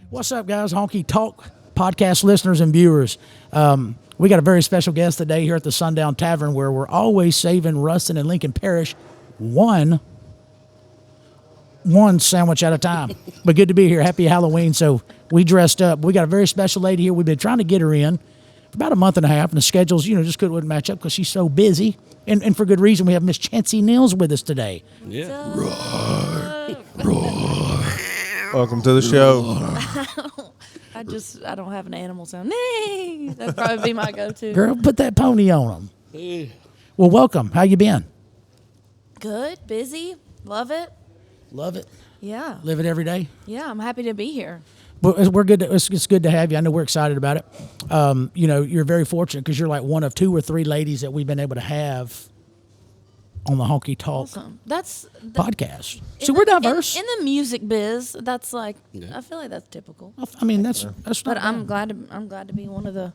What's up, guys? HonkyTalk podcast listeners and viewers. We got a very special guest today here at the Sundown Tavern, where we're always saving Ruston and Lincoln Parish one sandwich at a time. But good to be here. Happy Halloween. So we dressed up. We got a very special lady here. We've been trying to get her in for about a month and a half, and the schedules, just wouldn't match up because she's so busy. And for good reason. We have Miss Chancie Neal with us today. Yeah. Welcome to the show. I don't have an animal sound. Nee! That'd probably be my go-to. Girl, put that pony on them. Well, welcome. How you been? Good, busy, love it. Love it. Yeah. Live it every day. Yeah, I'm happy to be here. But we're good. It's good to have you. I know we're excited about it. You're very fortunate because you're like one of two or three ladies that we've been able to have on the HonkyTalk Awesome. That's podcast. So we're diverse. In the music biz, that's like I feel like that's typical. I mean, that's not But bad. I'm glad to be one of the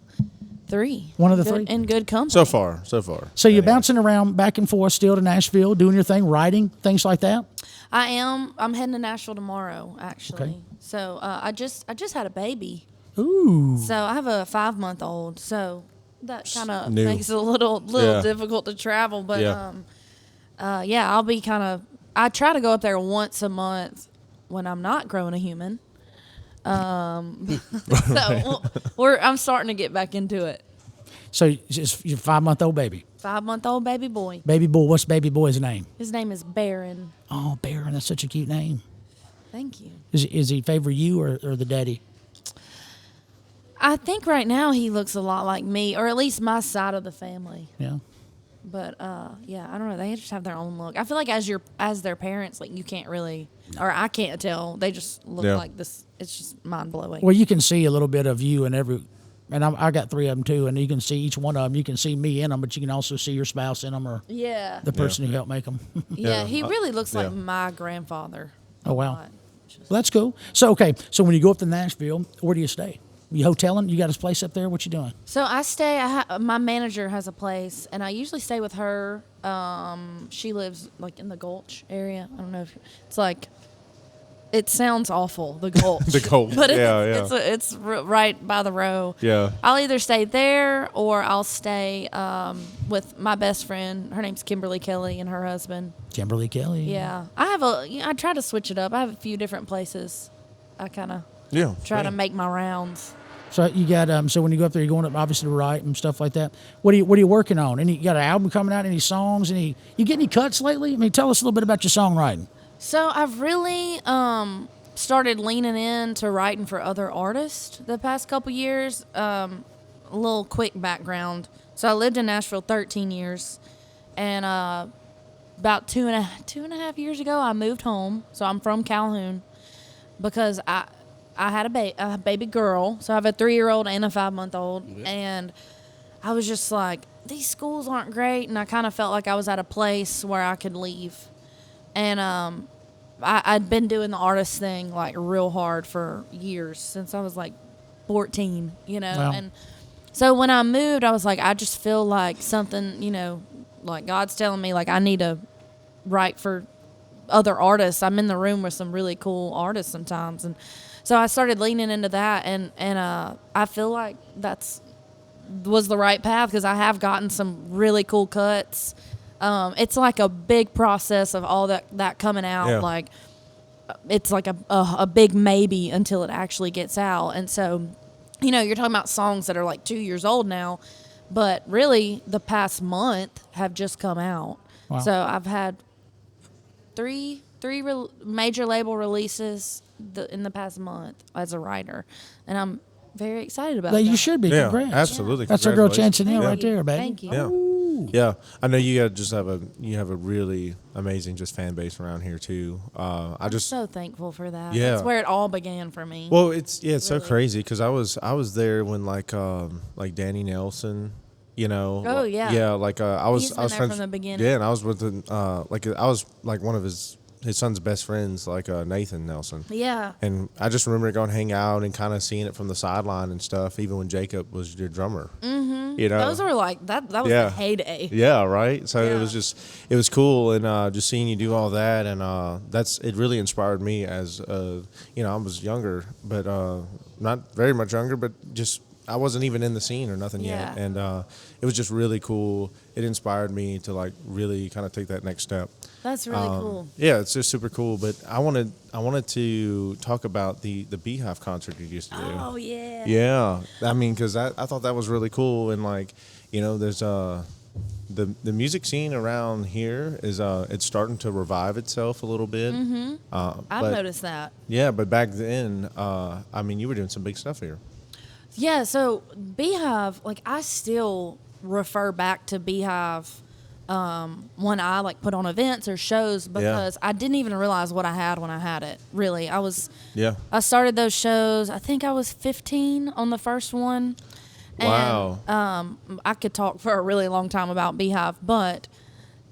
three. One of the Good- three? in good company. So far. So you're bouncing around back and forth still to Nashville, doing your thing, writing, things like that? I am. I'm heading to Nashville tomorrow, actually. Okay. So I just had a baby. Ooh. So I have a 5-month-old. So that kind of New. makes it a little Yeah. difficult to travel. But Yeah. I'll be I try to go up there once a month when I'm not growing a human. So I'm starting to get back into it. So it's your 5-month-old baby. 5-month-old baby boy. Baby boy, what's baby boy's name? His name is Baron. Oh, Baron, that's such a cute name. Thank you. Is he favor you or the daddy? I think right now he looks a lot like me, or at least my side of the family. Yeah. But I don't know. They just have their own look. I feel like as their parents, like you can't really, or I can't tell. They just look Yeah. like this. It's just mind blowing. Well, you can see a little bit of you in every, and I got 3 of them too, and you can see each one of them. You can see me in them, but you can also see your spouse in them or Yeah. the person who helped make them. Yeah. He really looks like yeah. my grandfather. Oh, wow. A lot. Well, that's cool. So when you go up to Nashville, where do you stay? You hoteling? You got a place up there? What you doing? So I stay. My manager has a place, and I usually stay with her. She lives like in the Gulch area. I don't know if it's like. It sounds awful, the Gulch. The Gulch, but yeah. it's right by the row. Yeah. I'll either stay there or I'll stay with my best friend. Her name's Kimberly Kelly and her husband. Kimberly Kelly. Yeah, I try to switch it up. I have a few different places. I kind of Yeah. try to make my rounds. So you got so when you go up there, you're going up obviously to write and stuff like that. What are you working on? You got an album coming out? Any songs? You get any cuts lately? I mean, tell us a little bit about your songwriting. So I've really started leaning into writing for other artists the past couple years. A little quick background. So I lived in Nashville 13 years, and about two and a half years ago, I moved home. So I'm from Calhoun because I had a baby girl. So I have a 3-year-old and a 5-month-old, and I was just like, these schools aren't great, and I kind of felt like I was at a place where I could leave. And I'd been doing the artist thing like real hard for years, since I was like 14, Wow. And so when I moved, I was like, I just feel like something, like God's telling me like I need to write for other artists. I'm in the room with some really cool artists sometimes, and so I started leaning into that, and I feel like was the right path because I have gotten some really cool cuts. It's like a big process of all that coming out. Yeah. Like it's like a big maybe until it actually gets out. And so, you're talking about songs that are like 2 years old now, but really the past month have just come out. Wow. So I've had three major label releases in the past month as a writer, and I'm very excited about that. You should be. Yeah. Congrats. Absolutely. That's our girl Chancie Congratulations. Neal Thank right you. there, baby. Thank you. Yeah. Yeah. I know you just have a really amazing just fan base around here too. I'm so thankful for that. Yeah. That's where it all began for me. Well, it's so Really. crazy because I was there when like Danny Nelson, Oh, yeah. yeah, I was He's been I was there friends from the beginning. Yeah, and I was with I was like one of his his son's best friends, like Nathan Nelson. Yeah. And I just remember going hang out and kind of seeing it from the sideline and stuff, even when Jacob was your drummer. Mm-hmm. You know, Those were like that was the heyday. Yeah, right. So Yeah. it was cool, and just seeing you do all that, and it really inspired me as I was younger, but not very much younger, but just I wasn't even in the scene or nothing yet, and it was just really cool. It inspired me to like really kind of take that next step. That's really cool. Yeah, it's just super cool. But I wanted to talk about the Bee Hive concert you used to do. Oh yeah. Yeah, I mean, because I thought that was really cool, and like, there's the music scene around here is it's starting to revive itself a little bit. Mm-hmm. I've noticed that. Yeah, but back then, I mean, you were doing some big stuff here. Yeah, so Bee Hive, like I still refer back to Bee Hive when I like put on events or shows because I didn't even realize what I had when I had it. Really, I started those shows. I think I was 15 on the first one. Wow. And, I could talk for a really long time about Bee Hive, but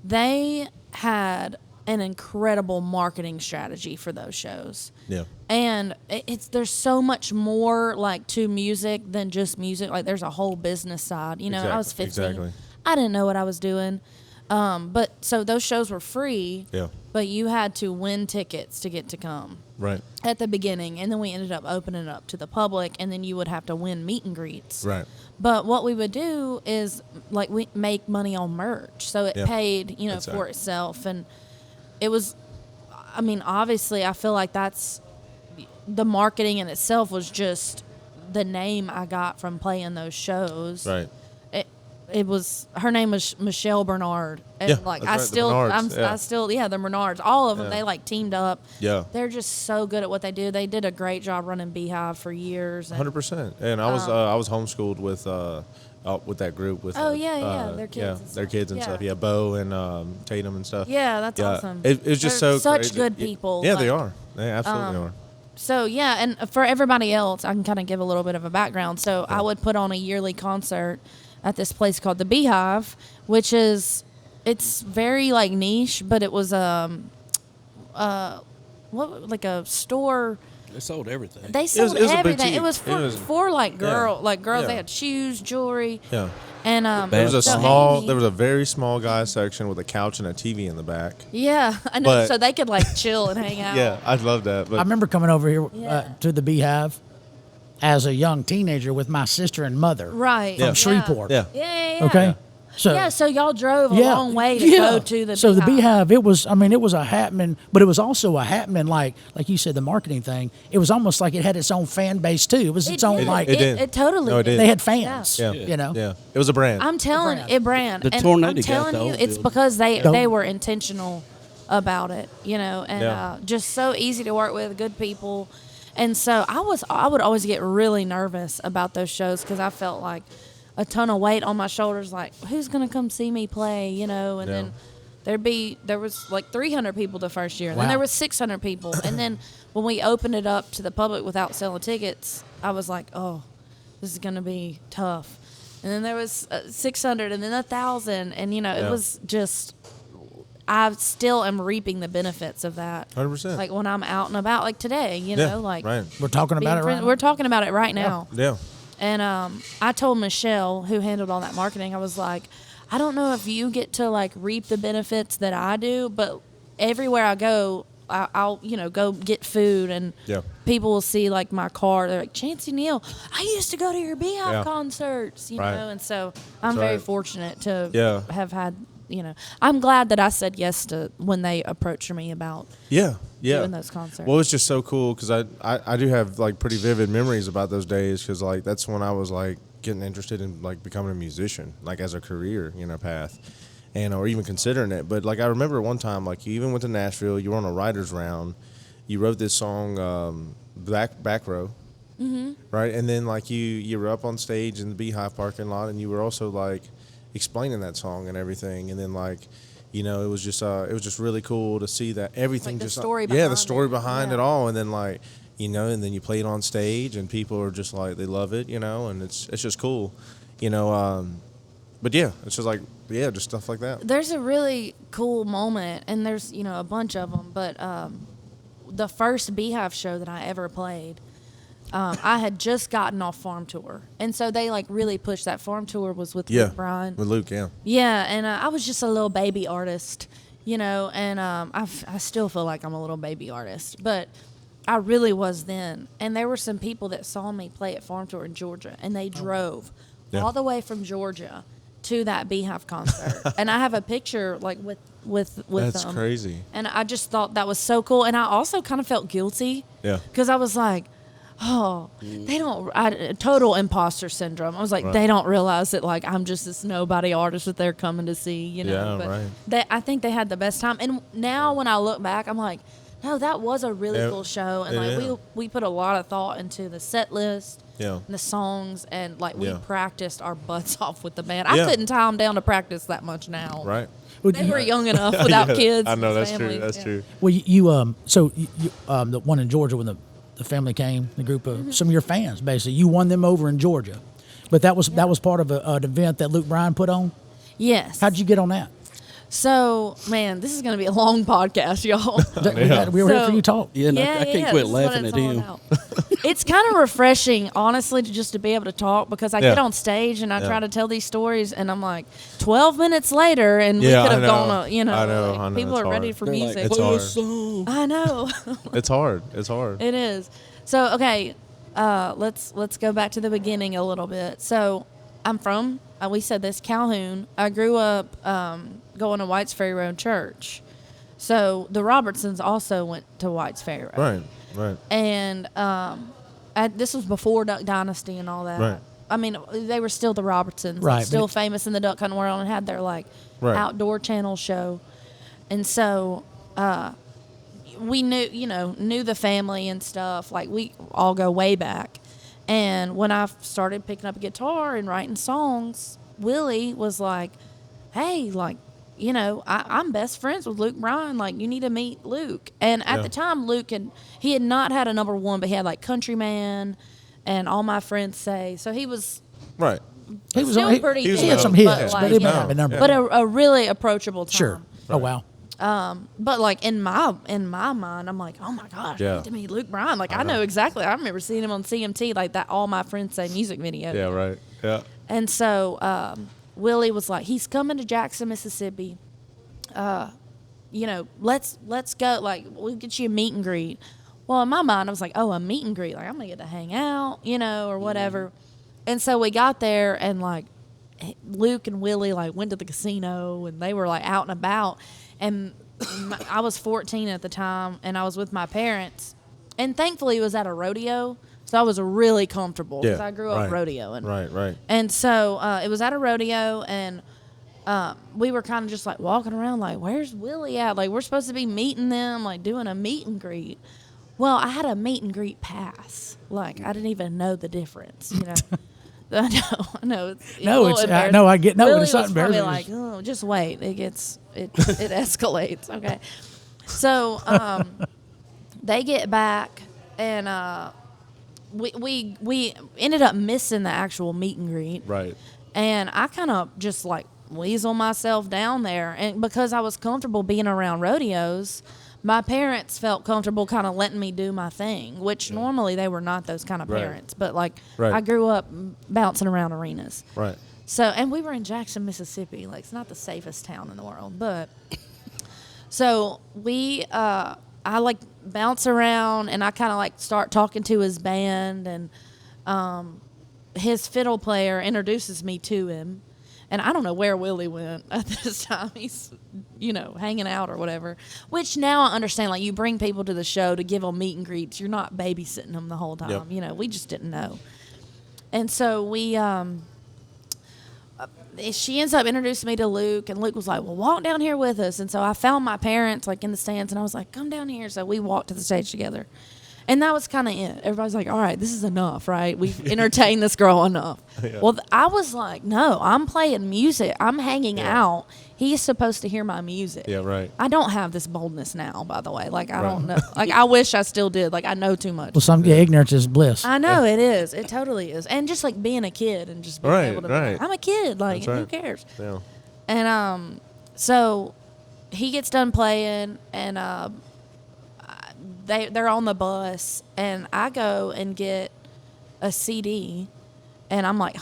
they had an incredible marketing strategy for those shows. Yeah. And there's so much more like to music than just music. Like there's a whole business side. I was 15. Exactly. I didn't know what I was doing. But so those shows were free. Yeah. But you had to win tickets to get to come. Right. At the beginning, and then we ended up opening it up to the public, and then you would have to win meet and greets. Right. But what we would do is like we make money on merch, so it paid for itself, and it was. I mean, obviously, I feel like that's the marketing in itself was just the name I got from playing those shows. Right. It was her name was Michelle Bernard, and Yeah, like that's right, the Bernards, the Bernards, all of them, they like teamed up. Yeah. They're just so good at what they do. They did a great job running Bee Hive for years. 100%. And I was homeschooled with that group with their kids, their kids and stuff. Yeah, Bo and Tatum and stuff. Yeah, that's awesome. It was just They're so such crazy. good people. Yeah, they are. They absolutely are. So yeah, and for everybody else, I can kind of give a little bit of a background. So I would put on a yearly concert at this place called the Bee Hive, which it's very like niche, but it was like a store. They sold everything. They sold it was a everything. boutique. It was for like girls. Yeah. They had shoes, jewelry. Yeah. And There was so there was a very small guy section with a couch and a TV in the back. Yeah, I know. But- So they could like chill and hang out. Yeah, I love that. But I remember coming over here Yeah. to the Bee Hive as a young teenager with my sister and mother. Right. From Yeah. Shreveport. yeah. Yeah. Okay. So Yeah, so y'all drove a long way to go to the So the Bee Bee Hive. Hive, it was a happening, but it was also a happening like you said, the marketing thing. It was almost like it had its own fan base too. It was its own did. like It did. It totally No, it did. did. they had fans. Yeah. Yeah. It was a brand. I'm telling Brand. it, brand. The And Tornado I'm got telling the you, whole it's building. because they Don't- were intentional about it, and Yeah. just so easy to work with, good people. And so I would always get really nervous about those shows because I felt like a ton of weight on my shoulders, like who's gonna come see me play, and then there was like 300 people the first year, and then Wow. there was 600 people, and then when we opened it up to the public without selling tickets, I was like, oh, this is gonna be tough. And then there was 600, and then 1,000, and it was just. I still am reaping the benefits of that. 100%. Like when I'm out and about, like today, like right. We're talking being about it right friends- now. We're talking about it right now. Yeah. And I told Michelle, who handled all that marketing, I was like, I don't know if you get to like reap the benefits that I do, but everywhere I go, I'll go get food, and Yeah. people will see like my car. They're like, Chancie Neal, I used to go to your Bee Hive Yeah. concerts, Right. and so I'm That's very right. fortunate to Yeah. have had. I'm glad that I said yes to when they approached me about Yeah. doing those concerts. Well, it's just so cool because I do have like pretty vivid memories about those days because like that's when I was like getting interested in like becoming a musician like as a career path, and or even considering it. But like I remember one time like you even went to Nashville, you were on a writer's round, you wrote this song Back Row, right? And then like you were up on stage in the Bee Hive parking lot, and you were also like explaining that song and everything, and then like it was just really cool to see that everything Like the just story the behind story it. behind Yeah. it all, and then like and then you play it on stage and people are just like they love it, and it's just cool, but yeah, it's just like yeah, just stuff like that. There's a really cool moment, and there's, you know, a bunch of them, but the first Bee Hive show that I ever played, I had just gotten off Farm Tour. And so they, like, really pushed that. Farm Tour was with Luke Bryan. With Luke, yeah. Yeah, and I was just a little baby artist, you know, and I still feel like I'm a little baby artist, but I really was then. And there were some people that saw me play at Farm Tour in Georgia, and they drove all the way from Georgia to that Bee Hive concert. And I have a picture, like, with That's them. crazy. And I just thought that was so cool. And I also kind of felt guilty. Yeah. Because I was like, oh, they don't, total imposter syndrome. I was like, they don't realize that, like, I'm just this nobody artist that they're coming to see, you know. Yeah, but I think they had the best time. And now when I look back, I'm like, no, that was a really cool show. And, like, we put a lot of thought into the set list. And the songs, and, like, we practiced our butts off with the band. I couldn't tie them down to practice that much now. Right. They were young enough without kids. I know, that's families. true. That's true. Well, you so you the one in Georgia when the family came, the group of some of your fans, basically, you won them over in Georgia, but that was part of an event that Luke Bryan put on. Yes. How'd you get on that? So, man, this is going to be a long podcast, y'all. We were here for you to talk. Yeah, no, I can't quit laughing at him. It's kind of refreshing, honestly, to be able to talk, because I get on stage and I try to tell these stories, and I'm like, 12 minutes later, and we could have gone, you know, I know, like, people are ready for music. It's hard. I know. It's hard. It's hard. It is. So, okay, let's go back to the beginning a little bit. So, I'm from, we said this, Calhoun. I grew up going to Whites Ferry Road Church. So the Robertsons also went to Whites Ferry Road. Right. And this was before Duck Dynasty and all that. Right. I mean, they were still the Robertsons, right, still famous in the duck hunting world, and had their, like, outdoor channel show. And so we knew the family and stuff. Like, we all go way back. And when I started picking up a guitar and writing songs, Willie was like, hey, like, you know, I'm best friends with Luke Bryan. Like, you need to meet Luke. And at the time, Luke had not had a number one, but he had, like, Countryman and All My Friends Say. So he was He was still pretty he big, had some hits, but, like, but he didn't have a number. but a really approachable time. Sure. Oh wow. But, like, in my mind, I'm like, oh my gosh, I need to meet Luke Bryan. Like, I know exactly. I remember seeing him on CMT, like that All My Friends Say music video. Yeah, right. Yeah. And so Willie was like, he's coming to Jackson, Mississippi. You know, let's go. Like, we'll get you a meet and greet. Well, in my mind, I was like, oh, a meet and greet. Like, I'm gonna get to hang out, you know, or whatever. And so we got there, and, like, Luke and Willie, like, went to the casino, and they were, like, out and about. And I was 14 at the time, and I was with my parents. And thankfully, it was at a rodeo, so I was really comfortable because I grew up rodeoing. Right. And so it was at a rodeo, and we were kind of just, like, walking around, like, where's Willie at? Like, we're supposed to be meeting them, like, doing a meet and greet. Well, I had a meet and greet pass. Like, I didn't even know the difference, you know. I know. I get Willie it's not was probably embarrassing. like, oh, just wait. It escalates. Okay. So they get back, and we ended up missing the actual meet and greet. Right. And I kind of just, like, weasel myself down there, and because I was comfortable being around rodeos, my parents felt comfortable kind of letting me do my thing, which normally they were not those kind of parents. But, like, I grew up bouncing around arenas. Right. So, and we were in Jackson, Mississippi. Like, it's not the safest town in the world, but so I, like, bounce around, and I kind of, like, start talking to his band, and his fiddle player introduces me to him. And I don't know where Willie went at this time. He's, you know, hanging out or whatever. Which now I understand. Like, you bring people to the show to give them meet and greets. You're not babysitting them the whole time. Yep. You know, we just didn't know. And so we, she ends up introducing me to Luke. And Luke was like, well, walk down here with us. And so I found my parents, like, in the stands. And I was like, come down here. So we walked to the stage together. And that was kind of it. Everybody's like, all right, this is enough, right? We've entertained this girl enough. Yeah. Well, I was like, no, I'm playing music. I'm hanging out. He's supposed to hear my music. Yeah, right. I don't have this boldness now, by the way. Like, I don't know. Like, I wish I still did. Like, I know too much. Well, ignorance is bliss. I know it is. It totally is. And just, like, being a kid and just being able to be like, I'm a kid. Like, who cares? Yeah. And so he gets done playing, and they're on the bus, and I go and get a CD, and I'm like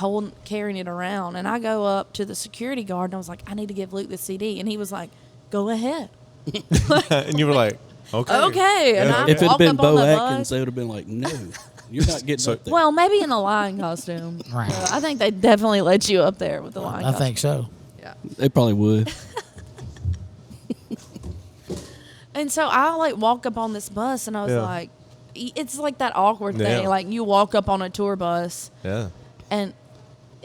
carrying it around, and I go up to the security guard, and I was like, I need to give Luke the CD, and he was like, go ahead. And you were like, okay. Okay. And I If it had walk been up on Bo the Atkins, bus. they would have been like, no, you're not getting up there. Well, maybe in a lion costume. Right. I think they definitely let you up there with the lion I costume. think so. Yeah. They probably would. And so I like walk up on this bus, and I was Yeah. like, it's like that awkward thing. Yeah. Like you walk up on a tour bus, Yeah. and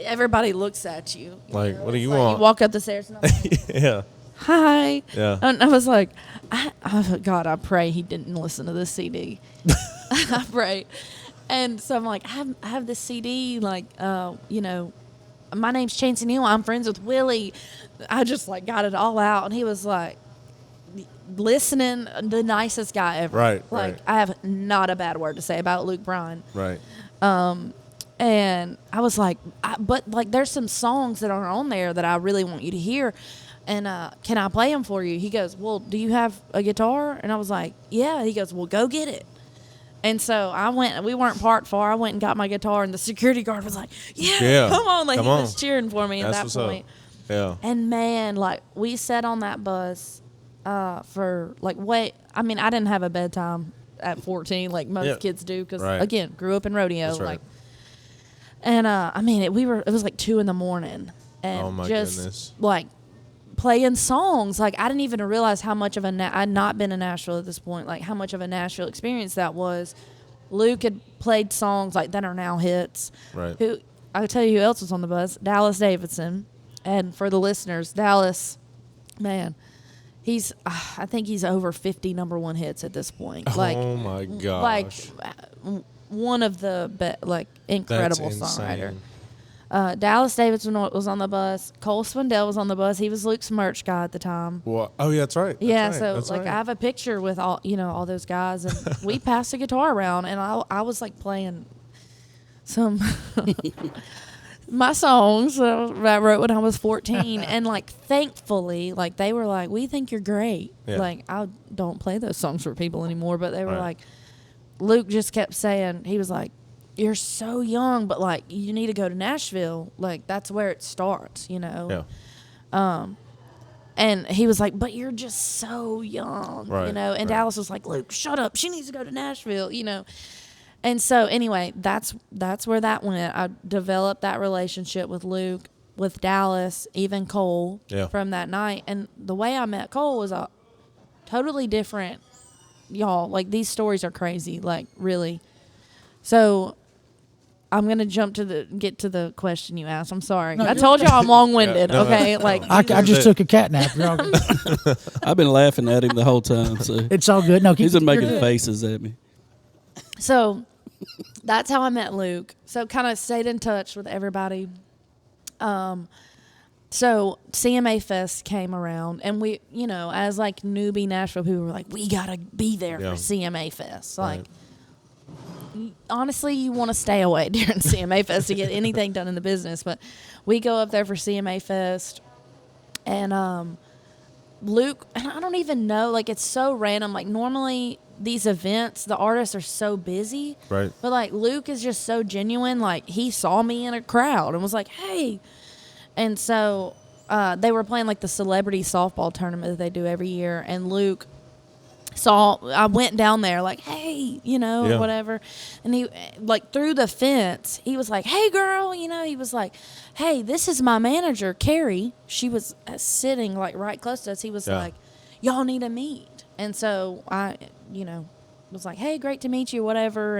everybody looks at you. Like, what do It's you like want? You walk up the stairs, and I'm like, Yeah. hi. Yeah. And I was like, God, I pray he didn't listen to this CD. I pray. And so I'm like, I have this CD, like, you know, my name's Chancie Neal. I'm friends with Willie. I just like got it all out. And he was like, listening, the nicest guy ever. Right, Like, right. I have not a bad word to say about Luke Bryan. Right. And I was like, but like, there's some songs that are on there that I really want you to hear. And can I play them for you? He goes, well, do you have a guitar? And I was like, yeah. He goes, well, go get it. And so I went. We weren't parked far. I went and got my guitar, and the security guard was like, yeah. Come on. Like, come he on. was cheering for me That's at what's that up. point. Yeah. And man, like, we sat on that bus for like, I mean, I didn't have a bedtime at 14 like most Yeah. kids do, because Right. again, grew up in rodeo. That's right. Like, and I mean, it was like 2 a.m, and Oh, my just goodness. like playing songs. Like, I didn't even realize how much of I'd not been in Nashville at this point, like how much of a Nashville experience that was. Luke had played songs like that are now hits. Right. Who I'll tell you who else was on the bus? Dallas Davidson. And for the listeners, Dallas, man, I think he's over 50 number 1 hits at this point. Like, oh my gosh. like one of the incredible That's songwriter. insane. Dallas Davidson was on the bus. Cole Swindell was on the bus. He was Luke's merch guy at the time. Well, oh yeah, that's right. That's Yeah, right. so That's like right. I have a picture with all those guys, and we passed the guitar around, and I was like playing some my songs that I wrote when I was 14, and like thankfully, like they were like, we think you're great. Yeah. Like, I don't play those songs for people anymore, but they were Right. like, Luke just kept saying, he was like, you're so young, but like you need to go to Nashville. Like, that's where it starts, you know. Yeah. And he was like, but you're just so young, Right, you know. And right. Dallas was like, Luke, shut up. She needs to go to Nashville, you know. And so anyway, that's where that went. I developed that relationship with Luke, with Dallas, even Cole from that night. And the way I met Cole was a totally different, y'all. Like, these stories are crazy, like, really. So I'm gonna get to the question you asked. I'm sorry. I told y'all I'm long-winded. Yeah, no, Okay, no. like I just took a cat nap. You're all good. I've been laughing at him the whole time, so It's all good. No, he's been you're making good. faces at me. so. That's how I met Luke. So kind of stayed in touch with everybody. So CMA Fest came around, and we, you know, as like newbie Nashville people were like, we gotta be there Yeah. for CMA Fest. Right. Like, honestly, you want to stay away during CMA Fest to get anything done in the business. But we go up there for CMA Fest, and Luke, and I don't even know, like, it's so random. Like, normally these events, the artists are so busy. Right. But, like, Luke is just so genuine. Like, he saw me in a crowd and was like, hey. And so they were playing, like, the celebrity softball tournament that they do every year. And Luke I went down there like, hey, you know, Yeah. whatever. And he, like, through the fence, he was like, hey, girl, you know, he was like, hey, this is my manager, Carrie. She was sitting, like, right close to us. He was Yeah. like, y'all need to meet. And so I, you know, was like, hey, great to meet you, whatever.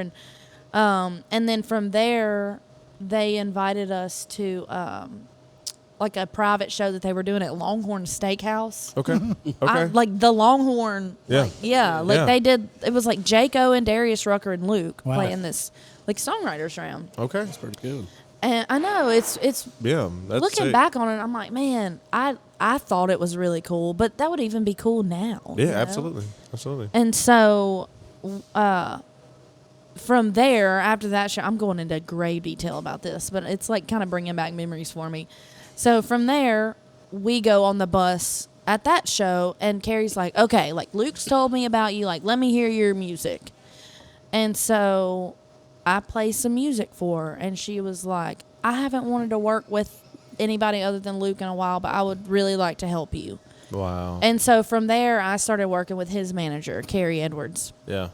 And then from there, they invited us to, like, a private show that they were doing at Longhorn Steakhouse. Okay. Okay. Like the Longhorn. Yeah. Like Yeah. they did. It was like Jake Owen, Darius Rucker, and Luke Wow. playing this like songwriters round. Okay. That's pretty good. And I know it's Yeah. That's looking sick. back on it, I'm like, man, I thought it was really cool, but that would even be cool now. Yeah. you know? Absolutely. Absolutely. And so, from there, after that show, I'm going into grave detail about this, but it's like kind of bringing back memories for me. So from there, we go on the bus at that show, and Carrie's like, okay, like, Luke's told me about you. Like, let me hear your music. And so I play some music for her, and she was like, I haven't wanted to work with anybody other than Luke in a while, but I would really like to help you. Wow. And so from there, I started working with his manager, Carrie Edwards. Yeah.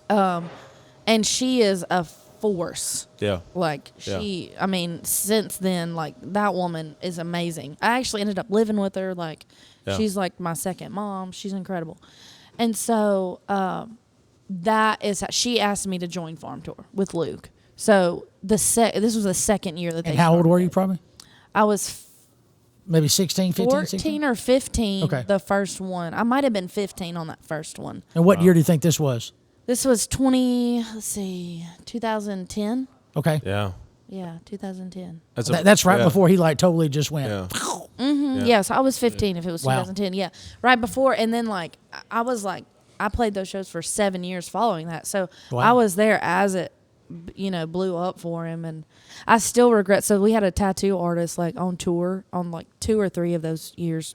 And she is a force. Yeah. Like, I mean, since then, like, that woman is amazing. I actually ended up living with her. Like, she's like my second mom. She's incredible. And so that is how she asked me to join Farm Tour with Luke. So this was the second year that they And how old started were you it. probably? I was Maybe 16, 15, 14 16? or 15 Okay. the first one. I might have been 15 on that first one. And what year do you think this was? This was 2010. Okay. Yeah. Yeah, 2010. That's right before he like totally just went. Yeah. Yeah, so I was 15 if it was Wow. 2010. Yeah, right before. And then, like, I was like, I played those shows for 7 years following that. So Wow. I was there as it, blew up for him. And I still regret. So we had a tattoo artist, like, on tour on, like, 2 or 3 of those years.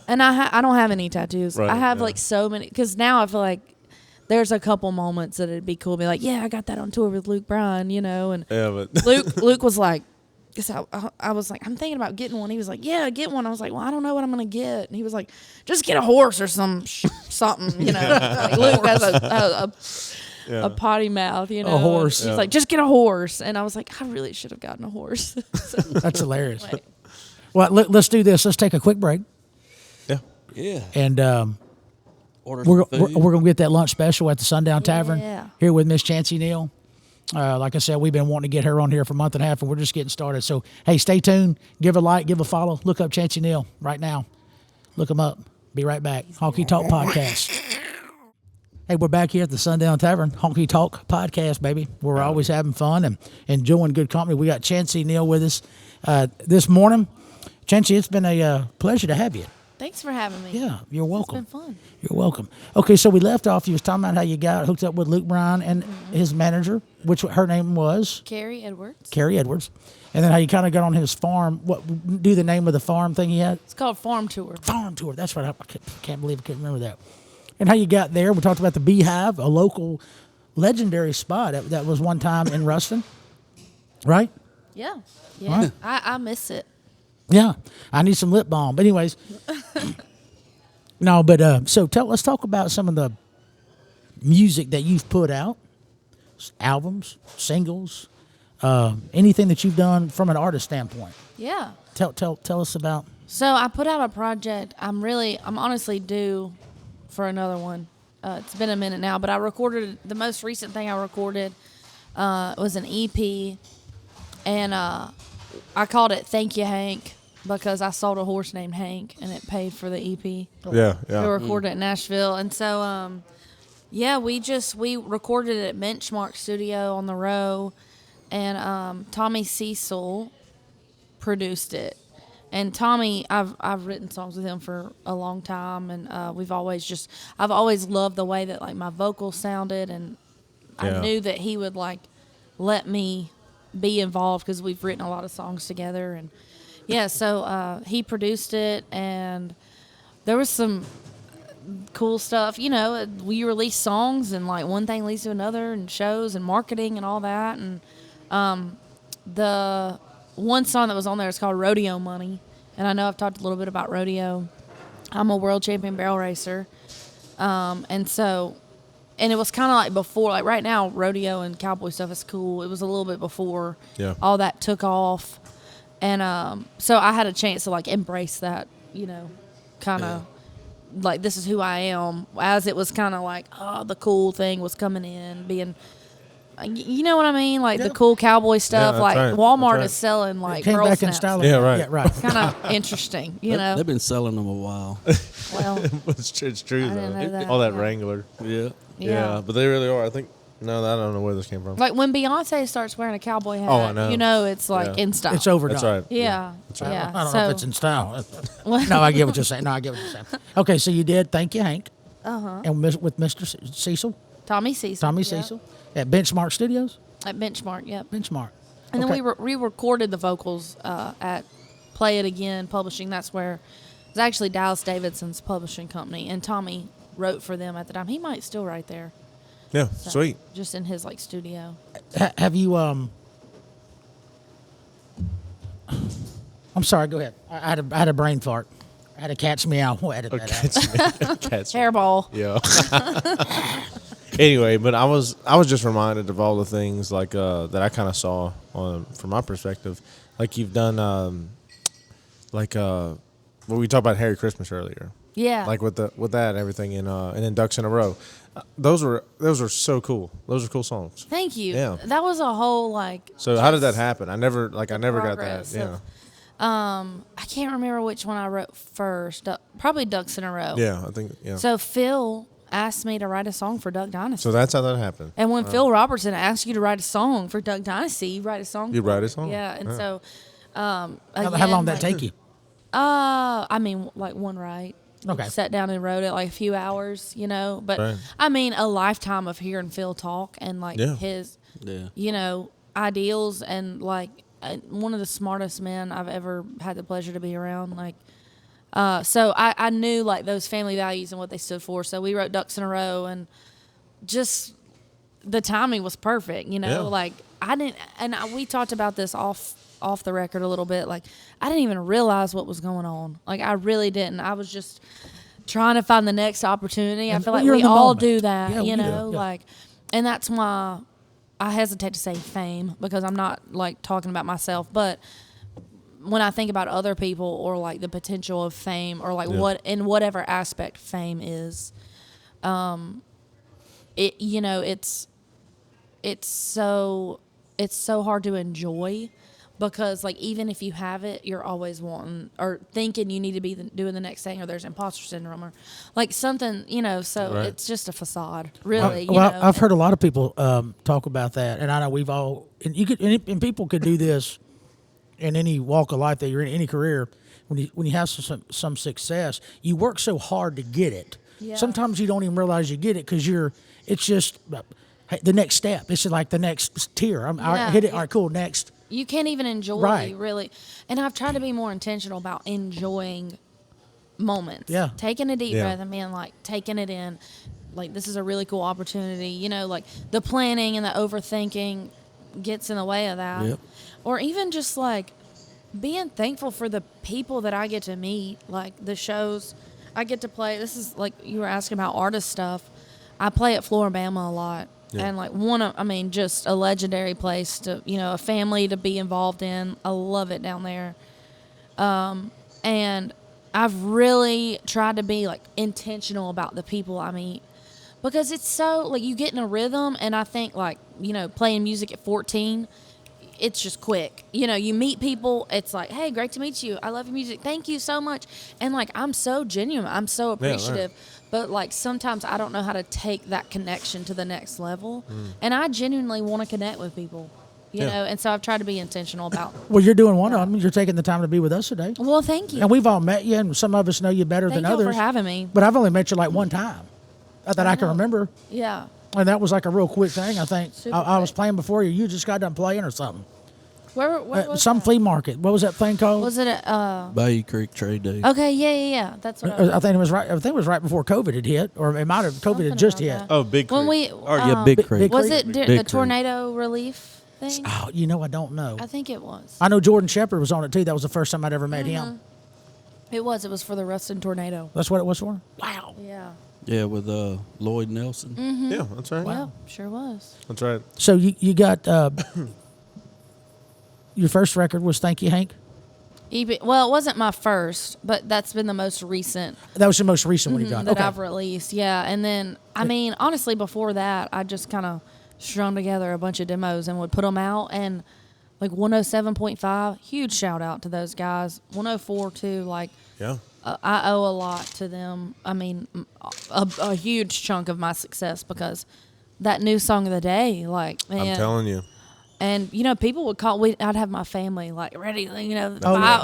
And I don't have any tattoos. Right, I have, yeah. like, so many. Because now I feel like there's a couple moments that it'd be cool to be like, yeah, I got that on tour with Luke Bryan, and Yeah, but Luke was like, because I was like, I'm thinking about getting one. He was like, yeah, get one. I was like, well, I don't know what I'm gonna get. And he was like, just get a horse or something, Like, Luke has a potty mouth, A horse. He's like, just get a horse. And I was like, I really should have gotten a horse. So, That's hilarious. like, Well, let's do this. Let's take a quick break. Yeah. And Order we're some food. going to get that lunch special at the Sundown Tavern Yeah. here with Miss Chancie Neal. Like I said, we've been wanting to get her on here for a month and a half, and we're just getting started. So, hey, stay tuned. Give a like, give a follow. Look up Chancie Neal right now. Look them up. Be right back. Honky Talk Podcast. Hey, we're back here at the Sundown Tavern, Honky Talk Podcast, baby. We're always having fun and enjoying good company. We got Chancie Neal with us this morning. Chancie, it's been a pleasure to have you. thanks for having me. Yeah, you're welcome. It's been fun. You're welcome. Okay, so we left off. You was talking about how you got hooked up with Luke Bryan and his manager, which her name was Carrie Edwards. Carrie Edwards, and then how you kind of got on his farm. What do the name of the farm thing he had? It's called Farm Tour. Farm Tour. That's right. I can't believe I couldn't remember that. And how you got there. We talked about the Bee Hive, a local legendary spot that was one time in Ruston, right? Yeah. Yeah. Right. I miss it. Yeah, I need some lip balm. But anyways, no. But so let's talk about some of the music that you've put out, albums, singles, anything that you've done from an artist standpoint. Yeah. Tell us about. So I put out a project. I'm honestly due for another one. It's been a minute now, but I recorded the most recent thing I recorded was an EP, and I called it "Thank You, Hank," because I sold a horse named Hank, and it paid for the EP. yeah. We recorded it in Nashville, and so we recorded it at Benchmark Studio on the Row, and Tommy Cecil produced it. And Tommy, I've written songs with him for a long time, and I've always loved the way that, like, my vocals sounded, and I knew that he would, like, let me be involved because we've written a lot of songs together, and so he produced it, and there was some cool stuff. We release songs, and, like, one thing leads to another, and shows and marketing and all that, and the one song that was on there is called Rodeo Money. And I know I've talked a little bit about rodeo. I'm a world champion barrel racer. And it was kind of like before, like right now, rodeo and cowboy stuff is cool. It was a little bit before all that took off. And so I had a chance to, like, embrace that, kind of like, this is who I am, as it was kind of like, the cool thing was coming in, being, you know what I mean? Like the cool cowboy stuff. that's like right. Walmart That's right. is selling like Came Girl back in Snaps. style. Yeah, right. Yeah, right. Kind of interesting, you know. They've been selling them a while. Well, it's true I didn't though. know that. All that Yeah. Wrangler. Yeah. yeah. But they really are. I think. No, I don't know where this came from. Like when Beyonce starts wearing a cowboy hat, Oh, I know. you know it's like Yeah. in style. It's overdone. That's right. Yeah. That's right. Yeah. I don't so, know if it's in style. No, I get what you're saying. Okay, so you did Thank You, Hank. And with Mr. Cecil, Tommy Cecil. Tommy yep. Cecil, at Benchmark Studios. At Benchmark, yep. Benchmark. And Okay. then we re-recorded the vocals at Play It Again Publishing. That's where it's actually Dallas Davidson's publishing company, and Tommy wrote for them at the time. He might still write there. Yeah, So, sweet. Just in his like studio. Have you? I'm sorry. Go ahead. I had a brain fart. I had a cat's meow. We'll edit that out. Cats. Hairball. Yeah. Anyway, but I was just reminded of all the things like that I kind of saw from my perspective. Like you've done well, we talked about Harry Christmas earlier. Yeah. Like with that and everything and then Ducks in a Row. Those were so cool. Those are cool songs. Thank you. Yeah. That was a whole like. So how did that happen? I never got that. progress Yeah. of- I can't remember which one I wrote first. Probably Ducks in a Row. Yeah, I think yeah. So Phil asked me to write a song for Duck Dynasty. So that's how that happened. And when Phil Robertson asks you to write a song for Duck Dynasty, you write a song. You for write it. a song? Yeah, and Yeah. so. How Again, long did that like- take you? I mean, like one write. Okay. Sat down and wrote it like a few hours, But Right. I mean, a lifetime of hearing Phil talk and like Yeah. his, Yeah. ideals and like one of the smartest men I've ever had the pleasure to be around. Like, so I knew like those family values and what they stood for. So we wrote Ducks in a Row, and just the timing was perfect. Yeah. Like I didn't, and we talked about this off the record a little bit. Like I didn't even realize what was going on. Like I really didn't. I was just trying to find the next opportunity. I And feel like you're in we the all moment. do that, Yeah, we do, yeah. like, and that's why I hesitate to say fame, because I'm not like talking about myself, but when I think about other people or like the potential of fame or like Yeah. what in whatever aspect fame is, it's so hard to enjoy, because like even if you have it, you're always wanting or thinking you need to be doing the next thing, or there's imposter syndrome or like something, so Right. it's just a facade, really. I've heard a lot of people talk about that, and I know we've all and you could and people could do this in any walk of life that you're in, any career. When you have some success, you work so hard to get it. Yeah. Sometimes you don't even realize you get it because it's just hey, the next step. It's like the next tier. I Yeah. hit it. All right, cool. Next. You can't even enjoy, Right. really. And I've tried to be more intentional about enjoying moments. Yeah. Taking a deep Yeah. breath and being like, taking it in. Like, this is a really cool opportunity. Like the planning and the overthinking gets in the way of that. Yep. Or even just like being thankful for the people that I get to meet, like the shows I get to play. This is like you were asking about artist stuff. I play at Floribama a lot. Yeah. And like just a legendary place to, a family to be involved in. I love it down there. And I've really tried to be like intentional about the people I meet, because it's so like you get in a rhythm. And I think like, playing music at 14, it's just quick. You meet people. It's like, hey, great to meet you. I love your music. Thank you so much. And like, I'm so genuine. I'm so right. appreciative. But like sometimes I don't know how to take that connection to the next level. And I genuinely want to connect with people, you Yeah. know. And so I've tried to be intentional about. Well, you're doing one of them. You're taking the time to be with us today, Well, thank you. and we've all met you, and some of us know you better Thank than you others. for having me. But I've only met you like one time that I can know. remember. Yeah. And that was like a real quick thing. I think Super I was quick. playing before you. You just got done playing or something. Where was Some that? flea market. What was that thing called? Was it at, Bayou Creek Trade Day. okay, yeah. That's what I was. I think it was right. I think it was right before COVID had hit, or it might have. COVID Something had just about hit. that. Oh, Big When Creek. we Or yeah, Big Creek. Big was Creek? it Big the Creek. tornado relief thing? Oh, I don't know. I think it was. I know Jordan Shepard was on it too. That was the first time I'd ever met him. It was. It was for the Ruston tornado. That's what it was for. Wow. Yeah. Yeah, with Lloyd Nelson. Yeah, that's right. Yeah, sure was. That's right. So you got your first record was Thank You, Hank. Well, it wasn't my first, but that's been the most recent That was the most recent one you done. that Okay. I've released. Yeah, and then I mean, honestly, before that, I just kind of strung together a bunch of demos and would put them out. And like 107.5, huge shout out to those guys. 104 too. Like Yeah. I owe a lot to them. I mean, a huge chunk of my success, because that new song of the day, like man. I'm telling you. And people would call. I'd have my family like ready. yeah.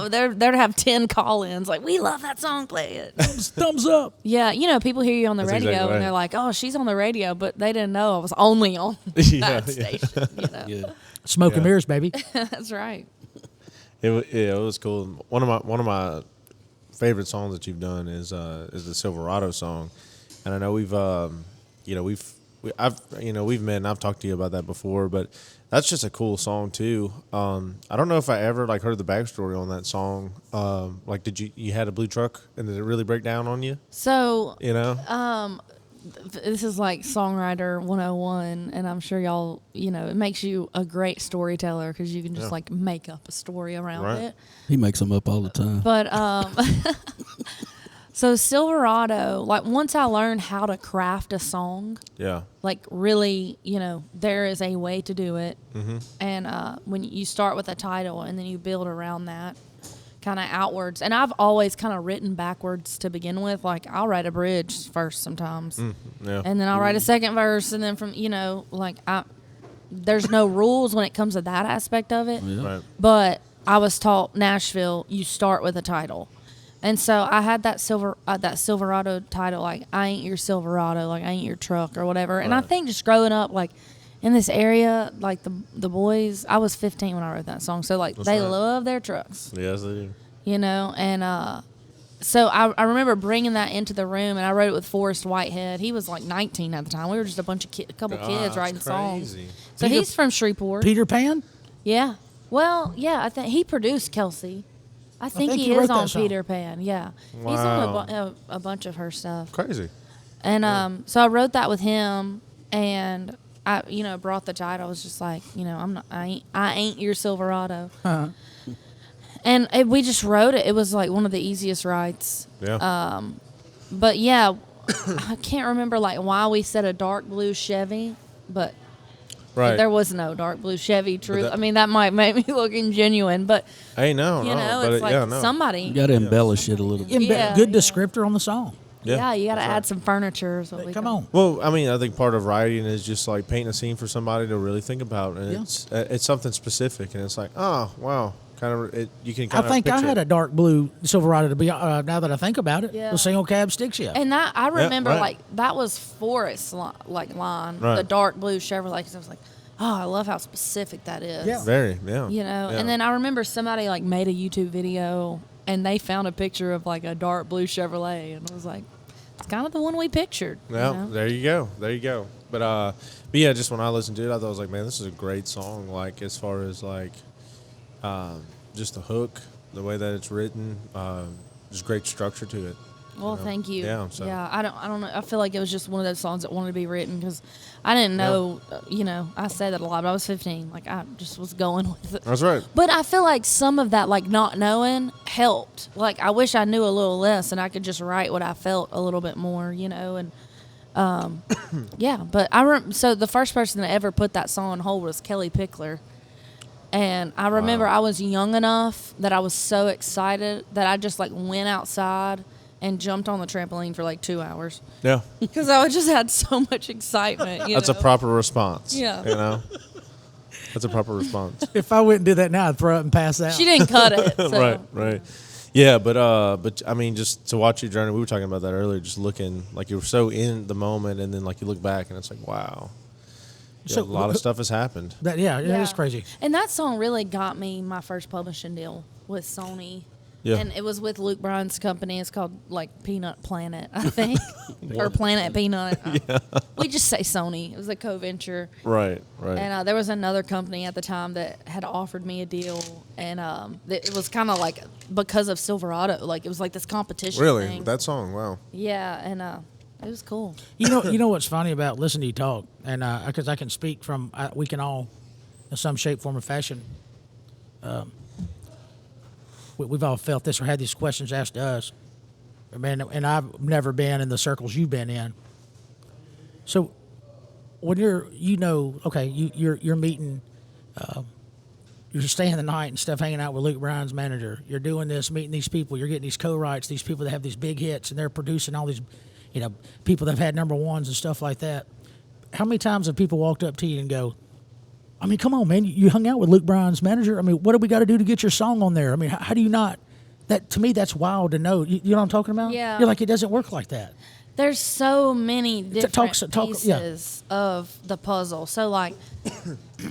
They'd have 10 call-ins. Like, we love that song. Play it. Thumbs up. Yeah, people hear you on the That's radio exactly right. and they're like, "Oh, she's on the radio," but they didn't know I was only on Yeah, that yeah. station. Yeah. Smoke and Yeah. mirrors, baby. That's right. it was cool. One of my favorite songs that you've done is the Silverado song, and I know we've met and I've talked to you about that before, but that's just a cool song too. I don't know if I ever like heard the backstory on that song. Like, did you had a blue truck and did it really break down on you? So, You know, this is like songwriter 101, and I'm sure y'all, it makes you a great storyteller because you can just like make up a story around Right. it. He makes them up all the time. But so Silverado, like once I learned how to craft a song, yeah, like really, there is a way to do it. Mm-hmm. And when you start with a title and then you build around that kind of outwards. And I've always kind of written backwards to begin with. Like I'll write a bridge first sometimes. yeah, And then I'll write a second verse. And then from, there's no rules when it comes to that aspect of it. Yeah. right, But I was taught Nashville, you start with a title. And so I had that Silverado title, like I ain't your Silverado, like I ain't your truck or whatever. And I Right. think just growing up, like in this area, like the boys, I was 15 when I wrote that song. So like That's they right. love their trucks, yes, they do. and so I remember bringing that into the room, and I wrote it with Forrest Whitehead. He was like 19 at the time. We were just a couple God, kids that's writing songs. crazy. So he's from Shreveport. Peter Pan? Yeah. Well, yeah, I think he produced Kelsey. I think think he he wrote is that on song. Peter Pan. Yeah. He's Wow. on a bunch of her stuff. Crazy. And so I wrote that with him, and I brought the title. I was just like, I ain't your Silverado. Uh-huh. And we just wrote it. It was like one of the easiest writes. Yeah. But yeah, I can't remember like why we said a dark blue Chevy, but right. there was no dark blue Chevy. True. that- I mean, that might make me look ingenuine, but Hey, no, you know, but it's like yeah, no. somebody. You got to embellish it a little bit. Yeah, Good yeah. descriptor on the song. Yeah, you got to that's add right. some furniture. Is what we Come call on. Well, I mean, I think part of writing is just like painting a scene for somebody to really think about, and Yeah. it's something specific, and it's like, oh wow, kind of you can I kind of. think I picture had it. a dark blue Silverado to be. Now that I think about it, Yeah. the single cab stick shift. And that I remember, right. like that was Forrest's line, Right. the dark blue Chevrolet. Because I was like, oh, I love how specific that is. Yeah. Very, yeah. Yeah. Yeah. And then I remember somebody like made a YouTube video, and they found a picture of like a dark blue Chevrolet, and I was like, it's kind of the one we pictured. Well, there you go. But yeah, just when I listened to it, I thought I was like, man, this is a great song. Like as far as like, just the hook, the way that it's written, just great structure to it. Well, thank you. Yeah, so- I don't know. I feel like it was just one of those songs that wanted to be written because I didn't know. I say that a lot, but I was 15. Like I just was going with it. That's right. But I feel like some of that, like not knowing, helped. Like I wish I knew a little less, and I could just write what I felt a little bit more, And yeah. But so the first person that ever put that song on hold was Kelly Pickler, and I remember I was young enough that I was so excited that I just like went outside and jumped on the trampoline for like 2 hours Yeah, because I just had so much excitement. that's a proper response. Yeah. You know, that's a proper response. If I wouldn't do that now, I'd throw up and pass out. She didn't cut it. So. Right. Yeah, but I mean, just to watch your journey, we were talking about that earlier. Just looking like you were so in the moment, and then like you look back, and it's like, wow, So, a lot of stuff has happened. That it is crazy. And that song really got me my first publishing deal with Sony. Yeah. And it was with Luke Bryan's company. It's called like Peanut Planet, I think. Or Planet Peanut. We just say Sony. It was a co-venture. Right. And there was another company at the time that had offered me a deal. And it was kind of like because of Silverado. Like it was like this competition Really, thing. that song, wow. Yeah. And it was cool. You know what's funny about listening to you talk, and because I can speak from, we can all, in some shape, form, or fashion. We've all felt this or had these questions asked to us. And I've never been in the circles you've been in. So when you're meeting, you're staying the night and stuff, hanging out with Luke Bryan's manager. You're doing this, meeting these people. You're getting these co-writes, these people that have these big hits, and they're producing all these, people that have had number ones and stuff like that. How many times have people walked up to you and go, I mean, come on, man, you hung out with Luke Bryan's manager. I mean, what do we got to do to get your song on there? I mean, how do you not? That to me, that's wild to know. You know what I'm talking about? Yeah. You're like, it doesn't work like that. There's so many different yeah. pieces of the puzzle. So like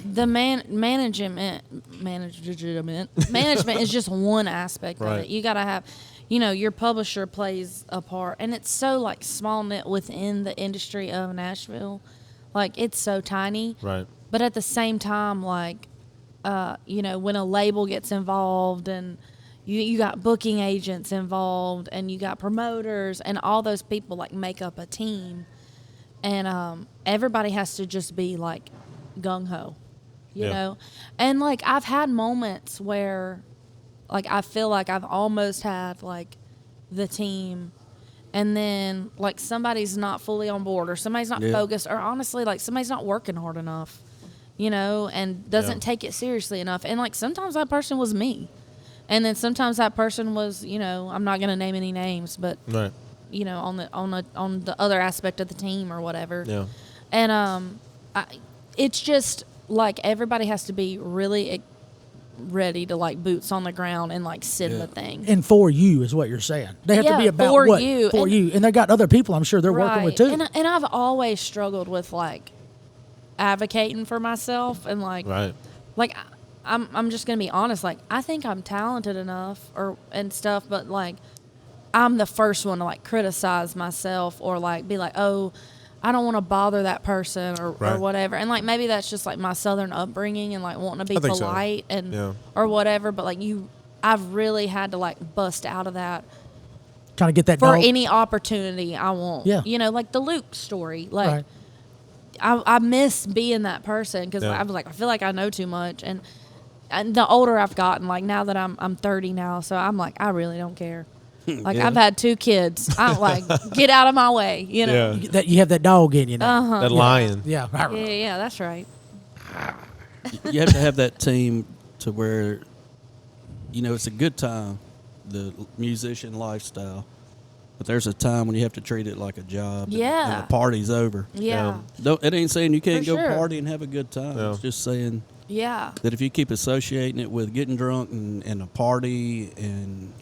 the management is just one aspect of Right. it. You got to have, your publisher plays a part, and it's so like small knit within the industry of Nashville. Like it's so tiny. Right. But at the same time, like, when a label gets involved and you got booking agents involved and you got promoters and all those people like make up a team, and everybody has to just be like gung ho, you know. And like I've had moments where, like I feel like I've almost had like the team, and then like somebody's not fully on board or somebody's not focused, or honestly like somebody's not working hard enough, and doesn't take it seriously enough. And like sometimes that person was me. And then sometimes that person was, I'm not going to name any names, but Right. on the other aspect of the team or whatever. Yeah. And it's just like everybody has to be really ready to like boots on the ground and like sit in the thing. And for you is what you're saying. They have to be about for what? you. For you. And they got other people I'm sure they're working with too. And I've always struggled with like advocating for myself and like Right. like I'm just gonna be honest. Like I think I'm talented enough and stuff, but like I'm the first one to like criticize myself or like be like, oh, I don't want to bother that person or whatever. And like maybe that's just like my Southern upbringing and like wanting to be polite and or whatever. But like I've really had to like bust out of that. Kind of get that for dog. any opportunity I want. Yeah. Like the Luke story. Like I miss being that person because I was like, I feel like I know too much. And the older I've gotten, like now that I'm 30 now, so I'm like, I really don't care. Like I've had 2 kids. I'm like, get out of my way, Yeah. That you have that dog in you now. That lion. Yeah. Yeah, that's right. You have to have that team to where, it's a good time, the musician lifestyle. But there's a time when you have to treat it like a job. Yeah. And the party's over. Yeah. It ain't saying you can't For go sure. party and have a good time. Yeah. It's just saying Yeah. that if you keep associating it with getting drunk and a party and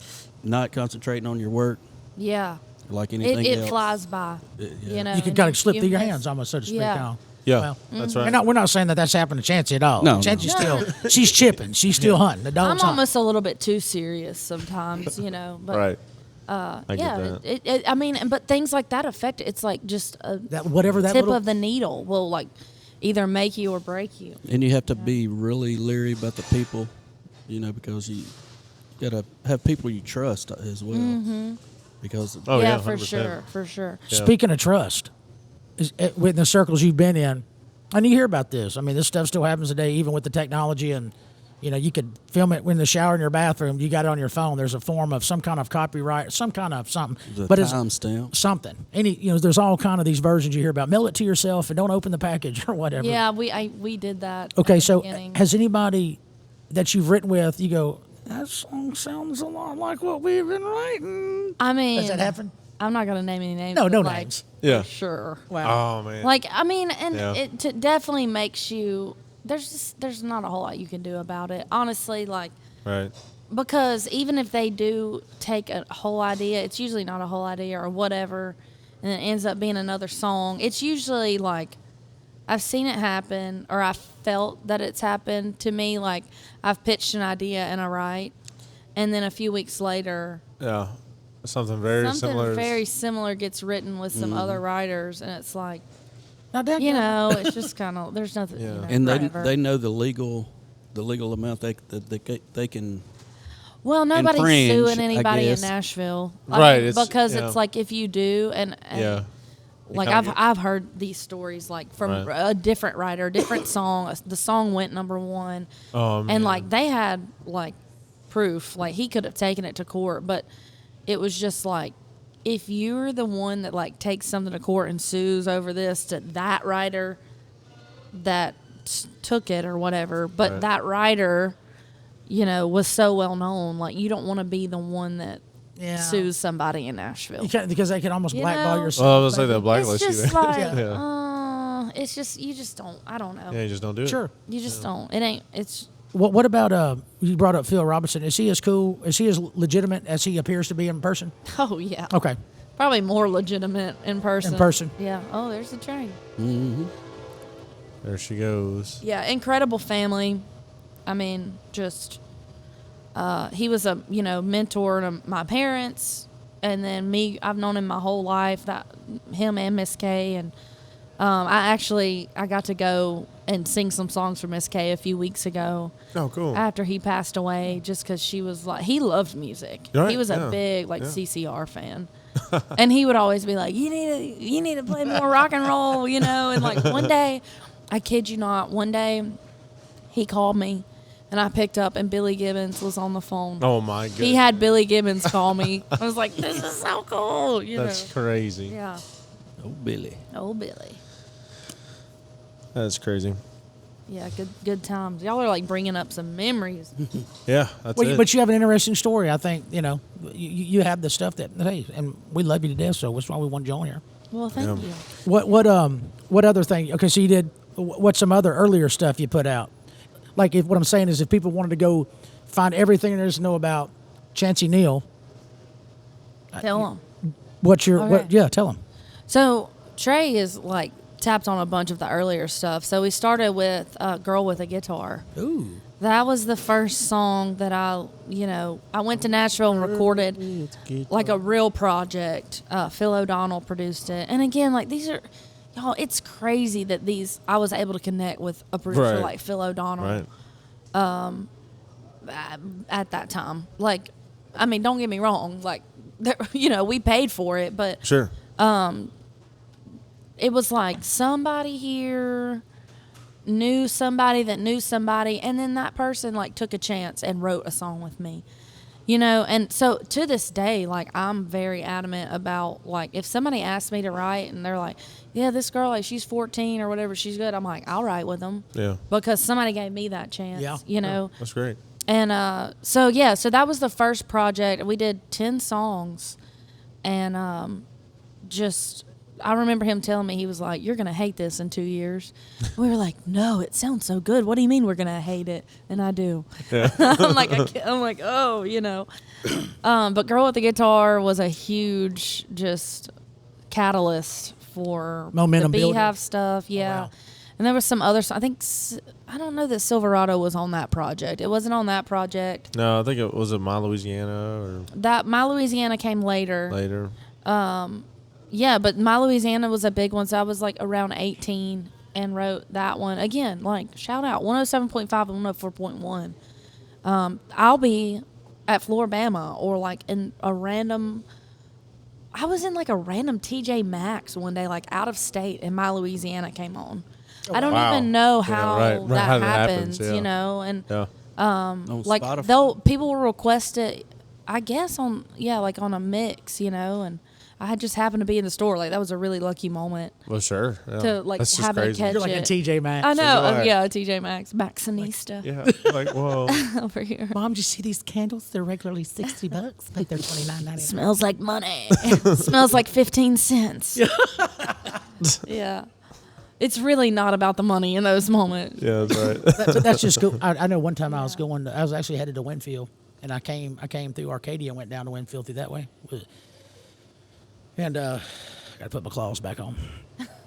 not concentrating on your work, Yeah. like anything It else. flies by. You know. You can and kind of slip through your miss- hands almost, so to speak. Yeah. Now. Yeah. Well, That's right. and we're not saying that that's happened to Chancie at all. No, Chancie's still, she's chipping. She's still hunting. The I'm dog's hunting. almost a little bit too serious sometimes, But Right. I get yeah, that. I mean, but things like that affect it. It's like just a Whatever that tip little, of the needle will like either make you or break you. And you have to be really leery about the people, because you got to have people you trust as well. Mm-hmm. Because Oh, yeah, yeah, for 100%. sure, for sure. Speaking of trust, within the circles you've been in, and you hear about this. I mean, this stuff still happens today, even with the technology. And, you could film it in the shower in your bathroom. You got it on your phone. There's a form of some kind of copyright, some kind of something. the But it's timestamp. something. There's all kind of these versions you hear about. Mail it to yourself and don't open the package or whatever. Yeah, we did that. Okay, at the so beginning. has anybody that you've written with, you go, that song sounds a lot like what we've been writing? I mean, Has that happened? I'm not gonna name any names. No, but, no like, names. Yeah. for sure. Wow. Oh man. Like I mean, and Yeah. it definitely makes you. There's not a whole lot you can do about it, honestly. Like Right. because even if they do take a whole idea, it's usually not a whole idea or whatever, and it ends up being another song. It's usually like I've seen it happen, or I felt that it's happened to me. Like I've pitched an idea and I write, and then a few weeks later, Yeah. Something very similar. very similar gets written with some other writers, and it's like Now, Dad, it's just kind of there's nothing. Yeah. And forever. they know the legal amount they can. Well, nobody's infringe, suing I anybody in guess. Nashville, Right, it's- because yeah. it's like if you do, and Yeah. like kinda I've heard these stories like from Right. a different writer, a different song. The song went #1, Oh man. and like they had like proof, like he could have taken it to court, but it was just like if you're the one that like takes something to court and sues over this to that writer that took it or whatever, but Right. that writer, was so well known, like you don't want to be the one that sues somebody in Nashville. You can't, because they can almost You blackball know? yourself. Well, I was gonna say that It's blacklist you just there. like, Yeah. it's just you just don't. I don't know. Yeah, you just don't do it. Sure. You just don't. It ain't. It's What about, you brought up Phil Robinson. Is he as cool, is he as legitimate as he appears to be in person? oh yeah. Okay. Probably more legitimate in person. In person. Yeah. Oh, there's the train. Mm-hmm. There she goes. Yeah, incredible family. I mean, just he was a mentor to my parents, and then me. I've known him my whole life. That him and Miss K, and I got to go and sing some songs for Miss K a few weeks ago. Oh, cool. After he passed away, just because she was like, he loved music. Right, He was a yeah, big yeah. CCR fan. And he would always be like, you need to play more rock and roll, and like one day, I kid you not, one day he called me and I picked up and Billy Gibbons was on the phone. Oh, my goodness. He had Billy Gibbons call me. I was like, this is so cool, That's crazy. Yeah. Oh, Billy. Oh, Billy. That's crazy. Yeah, good times. Y'all are like bringing up some memories. Yeah, that's Well, it. but you have an interesting story. I think you have the stuff that hey, and we love you to death. So that's why we wanted you on here. Well, thank Yeah. you. What other thing? Okay, so you did. What's some other earlier stuff you put out? Like what I'm saying is, if people wanted to go find everything there is to know about Chancie Neal, Tell them. what's your Okay. Yeah, tell them. So Trey is like tapped on a bunch of the earlier stuff. So we started with "Girl with a Guitar." Ooh. That was the first song that I went to Nashville and recorded like a real project. Phil O'Donnell produced it, and again, like these are, y'all, it's crazy that I was able to connect with a producer Right. like Phil O'Donnell Right. at that time. Like, I mean, don't get me wrong, like, we paid for it, but Sure. it was like somebody here knew somebody that knew somebody, and then that person like took a chance and wrote a song with me, and so to this day, like, I'm very adamant about, like, if somebody asks me to write and they're like, yeah, this girl, like, she's 14 or whatever, she's good, I'm like, I'll write with them. Yeah. Because somebody gave me that chance. Yeah. That's great. And so that was the first project. We did 10 songs, and I remember him telling me, he was like, you're going to hate this in 2 years. We were like, no, it sounds so good. What do you mean we're going to hate it? And I do. Yeah. I'm like, oh, but Girl with the Guitar was a huge just catalyst for Momentum the Bee builder. Hive stuff. Yeah. wow. And there was some other, I don't know that Silverado was on that project. It wasn't on that project. No, I think it was My Louisiana or That My Louisiana came later. later. Yeah, but My Louisiana was a big one, so I was like around 18 and wrote that one. Again, like, shout out 107.5 and 104.1. I'll be at Floribama or like in a random, I was in like a random TJ Maxx one day, like out of state, and My Louisiana came on. I don't Wow. even know Yeah, how right. that How that happens, happens, yeah. and Yeah. On like Spotify. people will request it, I guess on a mix, and I just happened to be in the store. Like, that was a really lucky moment Well, sure. Yeah. to like That's just have it crazy. catch You're like a it. TJ Maxx. I know, you're like- yeah, TJ Maxx, Maxxinista Yeah. Like, whoa. over here. Mom, did you see these candles? They're regularly $60, but they're $29.99. Smells like money. Smells like 15 cents. Yeah. It's really not about the money in those moments. Yeah, that's right. But that's just cool. I know one time I was actually headed to Winfield, and I came through Arcadia and went down to Winfield through that way. And got to put my claws back on.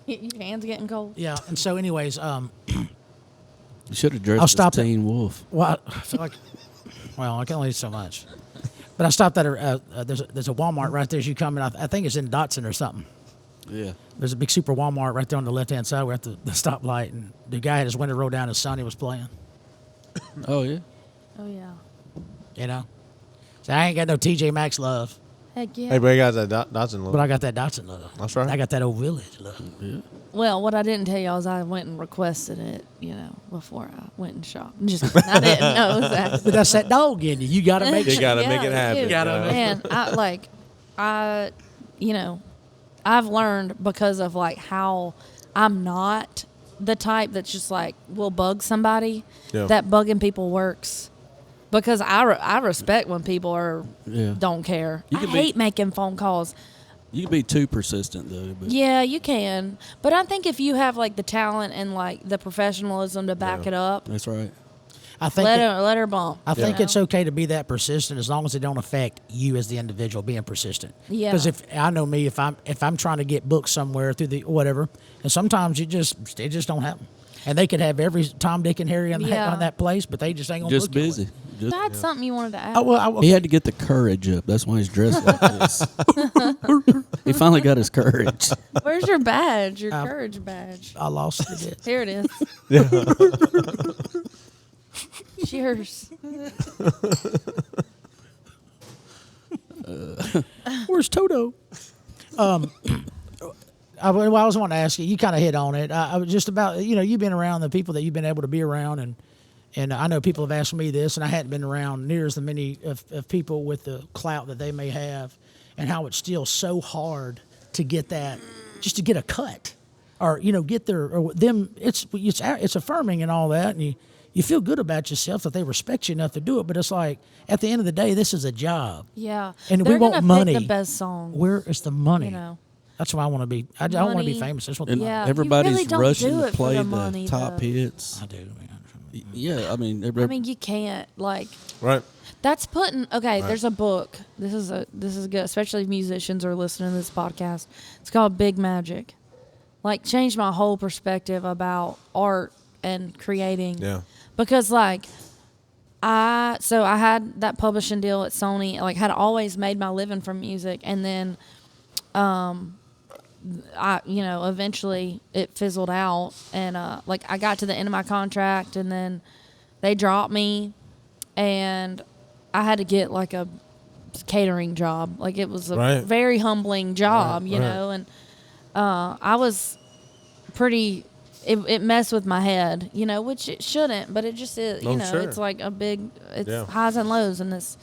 Your hands getting cold. Yeah. And so, anyways, You should have dressed I'll as stop it. Teen Wolf. well, I feel like, well, I can only eat so much. But I stopped at there's a Walmart right there as you come in. I think it's in Dotson or something. Yeah. There's a big super Walmart right there on the left hand side. We're at the stoplight, and the guy had his window rolled down. His son, he was playing. Oh, yeah. Oh, yeah. You know, so I ain't got no TJ Maxx love, Heck yeah. Hey, but you got that Dodson look. but I got that Dotson love. That's right. I got that old village love. Yeah. Well, what I didn't tell y'all is I went and requested it, before I went and shopped. Just kidding. I didn't know that. But that's that dog in you. You got to make You sure. gotta make it happen. dude. Gotta And I've learned because of like how I'm not the type that's just like will bug somebody. Yeah. That bugging people works. Because I respect when people Yeah. don't care. You I could be- hate making phone calls. You can be too persistent, though. But Yeah, you can. But I think if you have like the talent and like the professionalism to back Yeah. it up, That's right. I think let her bump. I think you it's know? okay to be that persistent as long as it don't affect you as the individual being persistent. Yeah. Because if I know me, if I'm trying to get booked somewhere through the whatever, and sometimes it just don't happen. And they could have every Tom, Dick, and Harry on that place, but they just ain't gonna Just book you. busy. Just, That's something you wanted to add. Oh, well, he had to get the courage up. That's why he's dressed like this. He finally got his courage. Where's your badge? Your courage badge. I lost it. Here it is. Cheers. Where's Toto? I was wanting to ask you. You kind of hit on it. I was just about you've been around the people that you've been able to be around, and I know people have asked me this, and I hadn't been around near as many of people with the clout that they may have, and how it's still so hard to get that, just to get a cut, or get their or them. It's affirming and all that, and you feel good about yourself that they respect you enough to do it. But it's like at the end of the day, this is a job. Yeah. And They're we want gonna money. Pick the best song. Where is the money? You know. That's why I want to be. I don't want to be Money. famous. That's what And Yeah, you everybody's really don't rushing do to it for play the the money, top though. hits. I do. Man. Yeah, I mean, I mean, you can't like. Right. That's putting okay. There's a book. This is good, especially if musicians are listening to this podcast. It's called Big Magic. Like, changed my whole perspective about art and creating. Yeah. Because like, I had that publishing deal at Sony. Like, had always made my living from music, and then, eventually it fizzled out, and like I got to the end of my contract, and then they dropped me, and I had to get like a catering job. Like, it was a very humbling job, you know, and I was pretty. It messed with my head, which it shouldn't, but it just is. Sure. It's like it's highs and lows in this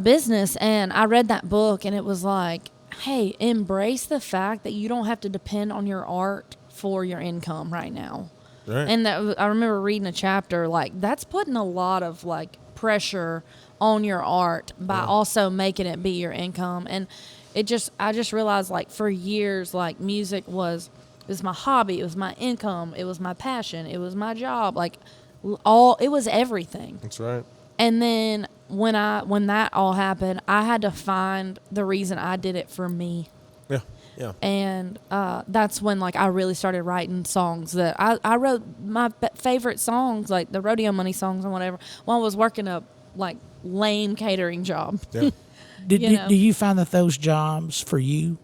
business. And I read that book, and it was like, hey, embrace the fact that you don't have to depend on your art for your income right now. Right. And I remember reading a chapter, like, that's putting a lot of like pressure on your art by also making it be your income. And I just realized, like, for years, like, music was my hobby, it was my income, it was my passion, it was my job, like, it was everything. That's right. And then when that all happened, I had to find the reason I did it for me. Yeah. Yeah. And that's when, like, I really started writing songs that I wrote my favorite songs, like the Rodeo Money songs and whatever, while I was working a like lame catering job. Yeah. Do you find that those jobs for you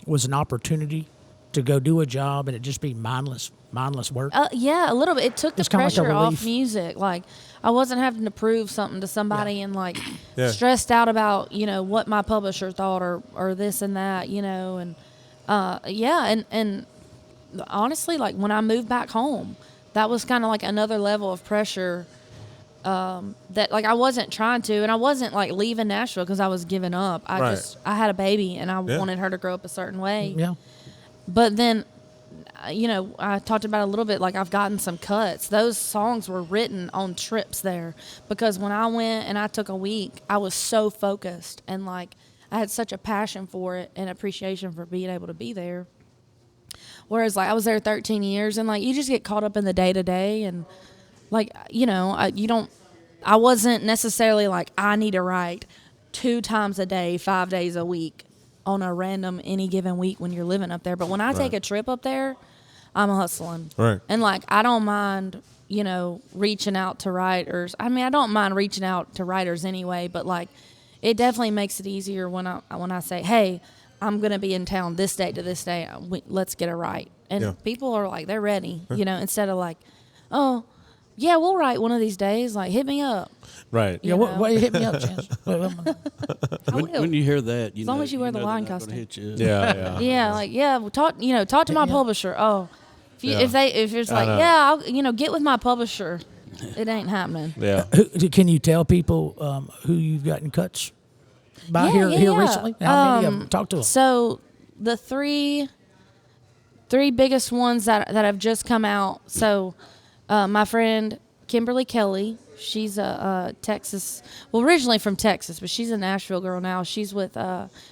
was an opportunity to go do a job and it just be mindless work? Yeah, a little bit. It took the It's kinda like a pressure off relief. music. Like, I wasn't having to prove something to somebody and like Yeah. stressed out about what my publisher thought or this and that, and and honestly, like, when I moved back home, that was kind of like another level of pressure that, like, I wasn't trying to, and I wasn't like leaving Nashville because I was giving up. I had a baby and I wanted her to grow up a certain way. Yeah. But then, I talked about it a little bit, like, I've gotten some cuts. Those songs were written on trips there because when I went and I took a week, I was so focused and, like, I had such a passion for it and appreciation for being able to be there. Whereas, like, I was there 13 years and, like, you just get caught up in the day-to-day and, like, I wasn't necessarily like, I need to write 2 times a day, 5 days a week on a random any given week when you're living up there. But when I take a trip up there, I'm hustling. Right. And, like, I don't mind, reaching out to writers. I mean, I don't mind reaching out to writers anyway, but, like, it definitely makes it easier when I say, hey, I'm going to be in town this day to this day. Let's get a write. And people are like, they're ready, instead of like, oh, yeah, we'll write one of these days. Like, hit me up. Right. Yeah, hit me up, Chance. When you hear that, as long as you wear the they're line not gonna costume. hit you. Yeah. Yeah, well, talk to my publisher. Oh, if it's like, I'll get with my publisher, it ain't happening. Yeah. Can you tell people who you've gotten cuts by here recently? How many of them? Talk to them. So the three biggest ones that have just come out. So my friend Kimberly Kelly, she's a Texas, originally from Texas, but she's a Nashville girl now. She's with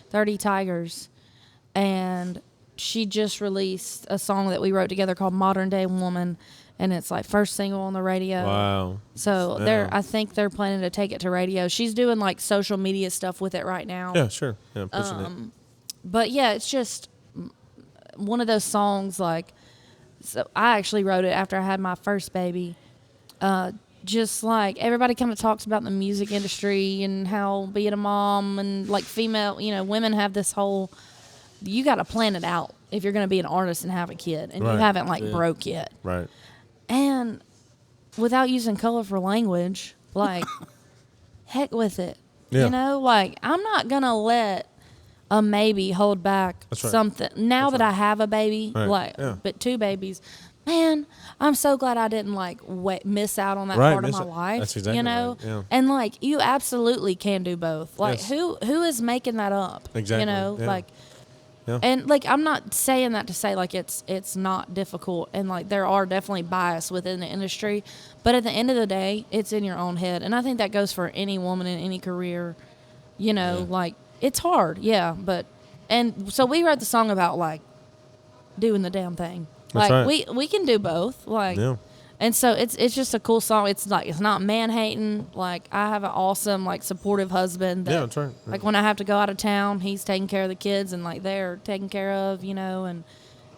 30 Tigers, and she just released a song that we wrote together called Modern Day Woman, and it's like first single on the radio. Wow. So I think they're planning to take it to radio. She's doing like social media stuff with it right now. Yeah, sure. Yeah, pushing it. But yeah, it's just one of those songs like, so I actually wrote it after I had my first baby. Just like everybody kind of talks about the music industry and how being a mom and like female, women have this whole, you got to plan it out if you're going to be an artist and have a kid, and Right. you haven't like broke yet. Right. And without using colorful language, like, heck with it. Yeah. Like I'm not going to let a maybe hold back That's right. something. Now that I have a baby, Right. Yeah. but 2 babies, man, I'm so glad I didn't like miss out on that Right, part of miss my it. life. That's exactly right, yeah. And like you absolutely can do both. Like Yes. who is making that up? Exactly, yeah. Like, Yeah. and like I'm not saying that to say like it's not difficult, and like there are definitely bias within the industry, but at the end of the day, it's in your own head, and I think that goes for any woman in any career. Like it's hard, yeah, but and so we wrote the song about like doing the damn thing. That's Like right. we can do both, like, Yeah. and so it's just a cool song. It's not man hating. Like I have an awesome like supportive husband. That, Yeah, that's right. Like when I have to go out of town, he's taking care of the kids and like they're taken care of, and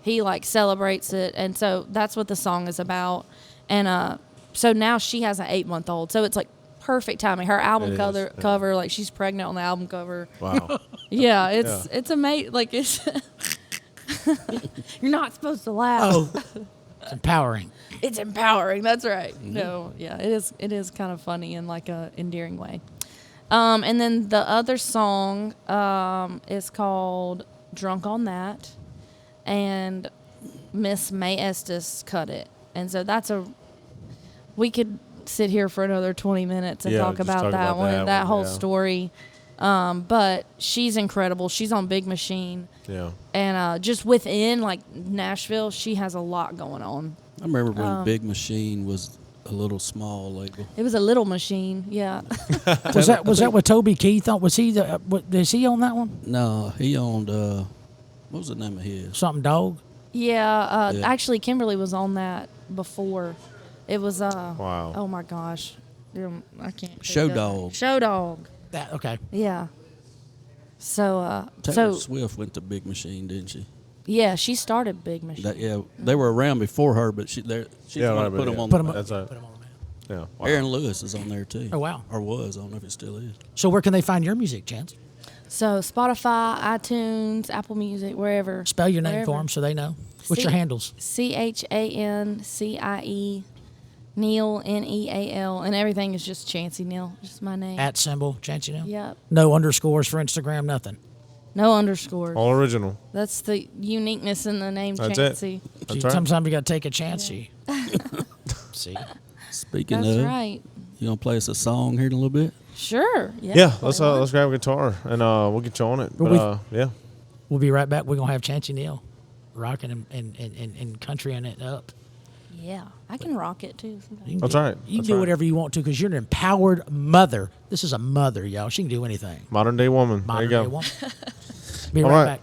he like celebrates it, and so that's what the song is about. And so now she has an 8-month-old, so it's like perfect timing. Her album It is, cover, like she's pregnant on the album cover. Wow. Yeah, it's amazing. Like it's. You're not supposed to laugh. Oh, it's empowering. It's empowering. That's right. No, yeah, it is kind of funny in like a endearing way. And then the other song is called "Drunk on That," and Miss May Estes cut it. And so we could sit here for another 20 minutes and Yeah, talk just about talk that about one, that whole one, yeah. story. But she's incredible. She's on Big Machine. Yeah. And just within like Nashville, she has a lot going on. I remember when Big Machine was a little small label. It was a little machine, yeah. Was that what Toby Keith thought? Was he is he on that one? No, he owned what was the name of his? Something dog. Yeah, Yeah. actually, Kimberly was on that before. It was Wow. Oh my gosh, I can't. Show think of it. Dog. Show Dog. That okay. Yeah. So Taylor Swift went to Big Machine, didn't she? yeah, she started Big Machine. They were around before her, but she's Yeah, the one right, that put but them yeah. on. Put the 'em map. up. That's right. Put him on the map. Yeah. Wow. Aaron Lewis is on there too. Oh, wow. Or was. I don't know if it still is. So where can they find your music, Chance? So Spotify, iTunes, Apple Music, wherever. Spell your name for Wherever. them so they know. What's your handles? ChanCie, Neal, Neal, and everything is just Chancie Neal, just my name. @ Chancie Neal. Yep. No underscores for Instagram. Nothing. No underscores. All original. That's the uniqueness in the name That's it. Chancie. That's right. Sometimes you got to take a chance. See. Speaking That's of, right. you gonna play us a song here in a little bit? Sure. Yeah. Let's grab a guitar and we'll get you on it. But But yeah. We'll be right back. We're gonna have Chancie Neal rocking and countrying it up. Yeah, I can rock it too. Sometimes. You can That's do- right. You can That's do right. whatever you want to because you're an empowered mother. This is a mother, y'all. She can do anything. Modern day woman. Modern there day you go. woman. Be All right right. back.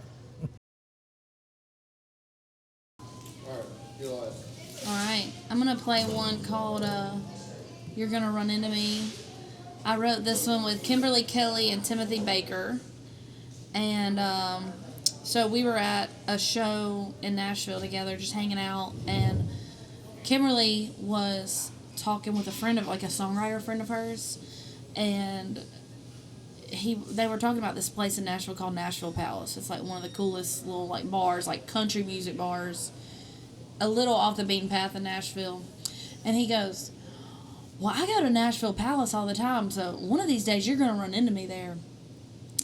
All right, I'm gonna play one called "You're Gonna Run Into Me." I wrote this one with Kimberly Kelly and Timothy Baker, and so we were at a show in Nashville together, just hanging out, and Kimberly was talking with a friend of, like a songwriter friend of hers, and they were talking about this place in Nashville called Nashville Palace. It's like one of the coolest little like bars, like country music bars, a little off the beaten path in Nashville. And he goes, "Well, I go to Nashville Palace all the time, so one of these days you're going to run into me there."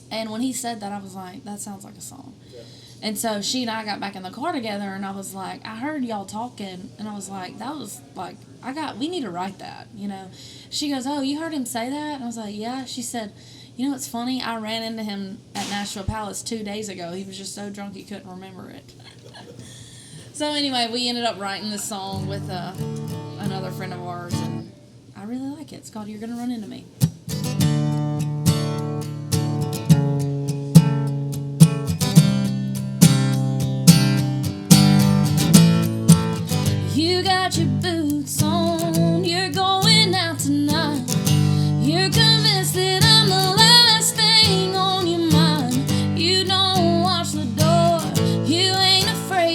And when he said that, I was like, that sounds like a song. Yeah. And so she and I got back in the car together, and I was like, I heard y'all talking, and I was like, that was like, we need to write that, you know. She goes, "Oh, you heard him say that?" And I was like, "Yeah." She said, "You know what's funny? I ran into him at Nashville Palace 2 days ago. He was just so drunk he couldn't remember it." So anyway, we ended up writing this song with another friend of ours, and I really like it. It's called "You're Gonna Run Into Me."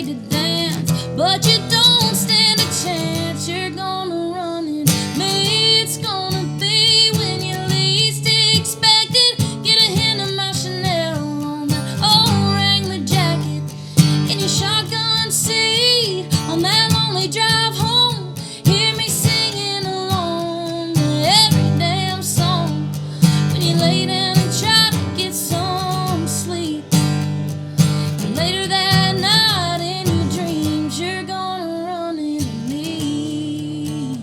afraid to dance, but you don't stand a chance. You're gonna run into me. It's gonna be when you least expect it. Get a hint of my Chanel on that old Wrangler jacket, in your shotgun seat on that lonely drive home. Hear me singing along to every damn song. When you lay down and try to get some sleep, and later that night in your dreams, you're gonna run into me.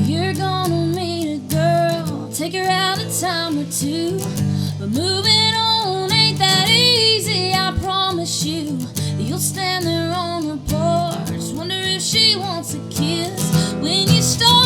You're gonna meet a girl, take her out a time or two, but moving on ain't that easy. I promise you that you'll stand there on her porch, wonder if she wants a kiss. When you start